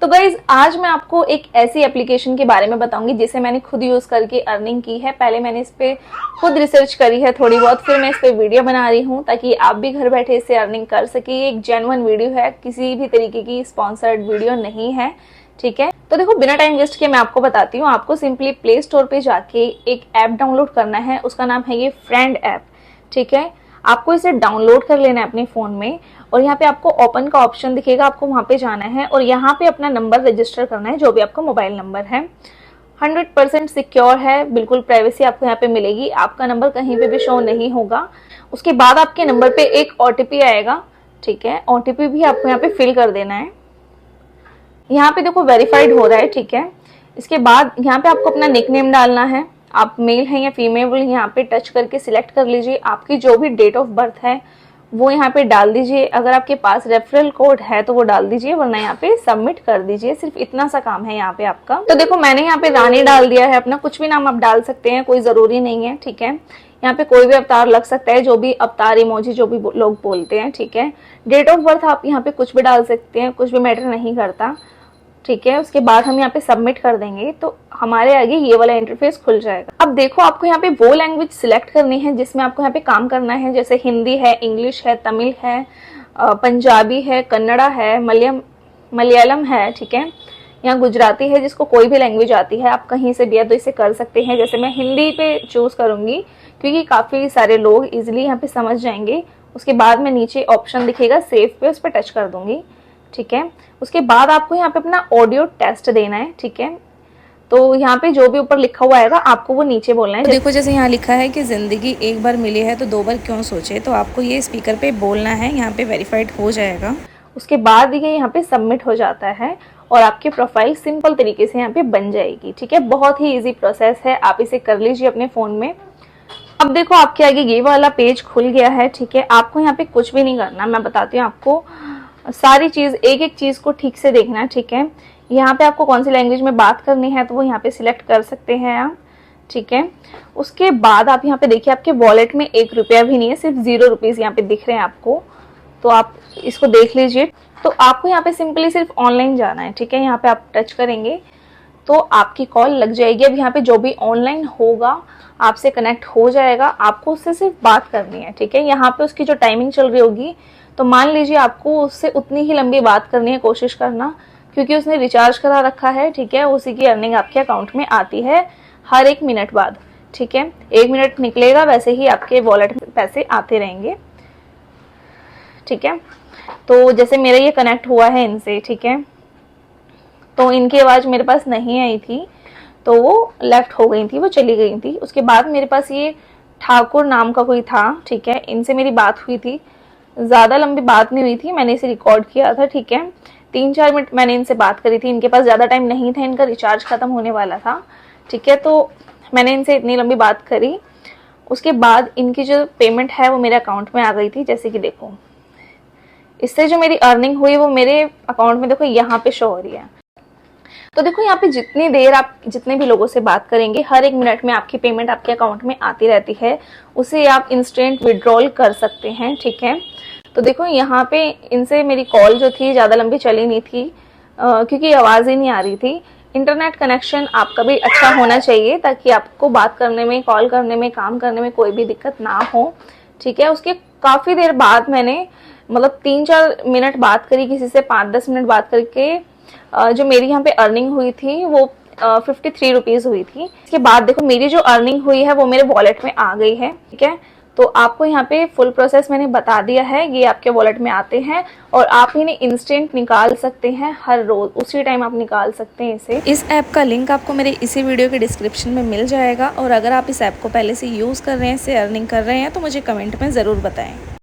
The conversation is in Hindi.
तो गाइज आज मैं आपको एक ऐसी एप्लीकेशन के बारे में बताऊंगी जिसे मैंने खुद यूज करके अर्निंग की है। पहले मैंने इस पे खुद रिसर्च करी है थोड़ी बहुत, फिर मैं इस पे वीडियो बना रही हूँ ताकि आप भी घर बैठे इससे अर्निंग कर सके। ये एक जेन्युइन वीडियो है, किसी भी तरीके की स्पॉन्सर्ड वीडियो नहीं है, ठीक है। तो देखो बिना टाइम वेस्ट किए मैं आपको बताती हूँ। आपको सिंपली प्ले स्टोर पे जाके एक ऐप डाउनलोड करना है, उसका नाम है ये फ्रेंड ऐप, ठीक है। आपको इसे डाउनलोड कर लेना है अपने फोन में और यहाँ पे आपको ओपन का ऑप्शन दिखेगा, आपको वहां पे जाना है और यहाँ पे अपना नंबर रजिस्टर करना है, जो भी आपका मोबाइल नंबर है। 100% सिक्योर है, बिल्कुल प्राइवेसी आपको यहाँ पे मिलेगी, आपका नंबर कहीं पे भी शो नहीं होगा। उसके बाद आपके नंबर पे एक OTP आएगा, ठीक है। OTP भी आपको यहाँ पे फिल कर देना है। यहाँ पे देखो वेरीफाइड हो रहा है, ठीक है। इसके बाद यहाँ पे आपको अपना निकनेम डालना है, आप मेल हैं या फीमेल यहाँ पे टच करके सिलेक्ट कर लीजिए। आपकी जो भी डेट ऑफ बर्थ है वो यहाँ पे डाल दीजिए। अगर आपके पास रेफरल कोड है तो वो डाल दीजिए, वरना यहाँ पे सबमिट कर दीजिए। सिर्फ इतना सा काम है यहाँ पे आपका। तो देखो मैंने यहाँ पे रानी डाल दिया है अपना, कुछ भी नाम आप डाल सकते हैं, कोई जरूरी नहीं है, ठीक है। यहाँ पे कोई भी अवतार लग सकता है, जो भी अवतार इमोजी जो भी लोग बोलते हैं, ठीक है। डेट ऑफ बर्थ आप यहाँ पे कुछ भी डाल सकते हैं, कुछ भी मैटर नहीं करता, ठीक है। उसके बाद हम यहाँ पे सबमिट कर देंगे तो हमारे आगे ये वाला इंटरफेस खुल जाएगा। अब देखो आपको यहाँ पे वो लैंग्वेज सिलेक्ट करनी है जिसमें आपको यहाँ पे काम करना है, जैसे हिंदी है, इंग्लिश है, तमिल है, पंजाबी है, कन्नड़ा है, मलयालम है, ठीक है। यहाँ गुजराती है, जिसको कोई भी लैंग्वेज आती है आप कहीं से भी तो इसे कर सकते हैं। जैसे मैं हिंदी पे चूज करूंगी क्योंकि काफी सारे लोग इजिली यहाँ पे समझ जाएंगे। उसके बाद में नीचे ऑप्शन दिखेगा सेव पे, उस पर टच कर दूंगी, ठीक है। उसके बाद आपको यहाँ पे अपना ऑडियो टेस्ट देना है, ठीक है। तो यहाँ पे जो भी ऊपर लिखा हुआ आएगा आपको वो नीचे बोलना है। तो देखो जैसे यहाँ लिखा है कि ज़िंदगी एक बार मिली है तो दो बार क्यों सोचे, तो आपको ये स्पीकर पे बोलना है, यहाँ पे वेरीफाइड हो जाएगा। उसके बाद ये यहाँ पे सबमिट हो जाता है और आपकी प्रोफाइल सिंपल तरीके से यहाँ पे बन जाएगी, ठीक है। बहुत ही ईजी प्रोसेस है, आप इसे कर लीजिए अपने फोन में। अब देखो आपके आगे ये वाला पेज खुल गया है, ठीक है। आपको यहाँ पे कुछ भी नहीं करना, मैं बताती हूँ आपको सारी चीज, एक एक चीज को ठीक से देखना है, ठीक है। यहाँ पे आपको कौन सी लैंग्वेज में बात करनी है तो वो यहाँ पे सिलेक्ट कर सकते हैं आप, ठीक है। उसके बाद आप यहाँ पे देखिए आपके वॉलेट में 1 रुपया भी नहीं है, सिर्फ 0 रुपीज यहाँ पे दिख रहे हैं आपको, तो आप इसको देख लीजिए। तो आपको यहाँ पे सिंपली सिर्फ ऑनलाइन जाना है, ठीक है। यहाँ पे आप टच करेंगे तो आपकी कॉल लग जाएगी। अब यहाँ पे जो भी ऑनलाइन होगा आपसे कनेक्ट हो जाएगा, आपको उससे सिर्फ बात करनी है, ठीक है। यहाँ पे उसकी जो टाइमिंग चल रही होगी तो मान लीजिए आपको उससे उतनी ही लंबी बात करनी है, कोशिश करना, क्योंकि उसने रिचार्ज करा रखा है, ठीक है। उसी की अर्निंग आपके अकाउंट में आती है हर 1 मिनट बाद, ठीक है। 1 मिनट निकलेगा वैसे ही आपके वॉलेट में पैसे आते रहेंगे, ठीक है। तो जैसे मेरा ये कनेक्ट हुआ है इनसे, ठीक है, तो इनकी आवाज मेरे पास नहीं आई थी तो वो लेफ्ट हो गई थी, वो चली गई थी। उसके बाद मेरे पास ये ठाकुर नाम का कोई था, ठीक है, इनसे मेरी बात हुई थी। ज्यादा लंबी बात नहीं हुई थी, मैंने इसे रिकॉर्ड किया था, ठीक है। 3-4 मिनट मैंने इनसे बात करी थी, इनके पास ज्यादा टाइम नहीं था, इनका रिचार्ज खत्म होने वाला था, ठीक है। तो मैंने इनसे इतनी लंबी बात करी। उसके बाद इनकी जो पेमेंट है वो मेरे अकाउंट में आ गई थी। जैसे कि देखो इससे जो मेरी अर्निंग हुई वो मेरे अकाउंट में देखो यहाँ पे शो हो रही है। तो देखो यहाँ पे जितनी देर आप जितने भी लोगों से बात करेंगे हर 1 मिनट में आपकी पेमेंट आपके अकाउंट में आती रहती है, उसे आप इंस्टेंट विड्रॉल कर सकते हैं, ठीक है। तो देखो यहाँ पे इनसे मेरी कॉल जो थी ज्यादा लंबी चली नहीं थी क्योंकि आवाज ही नहीं आ रही थी। इंटरनेट कनेक्शन आपका भी अच्छा होना चाहिए ताकि आपको बात करने में, कॉल करने में, काम करने में कोई भी दिक्कत ना हो, ठीक है। उसके काफी देर बाद मैंने मतलब 3-4 मिनट बात करी किसी से, 5-10 मिनट बात करके जो मेरी यहाँ पे अर्निंग हुई थी वो 53 रुपीज हुई थी। इसके बाद देखो मेरी जो अर्निंग हुई है वो मेरे वॉलेट में आ गई है, ठीक है। तो आपको यहाँ पे फुल प्रोसेस मैंने बता दिया है, ये आपके वॉलेट में आते हैं और आप इन्हें इंस्टेंट निकाल सकते हैं, हर रोज उसी टाइम आप निकाल सकते हैं इसे। इस ऐप का लिंक आपको मेरे इसी वीडियो के डिस्क्रिप्शन में मिल जाएगा और अगर आप इस ऐप को पहले से यूज़ कर रहे हैं, इससे अर्निंग कर रहे हैं तो मुझे कमेंट में ज़रूर बताएं।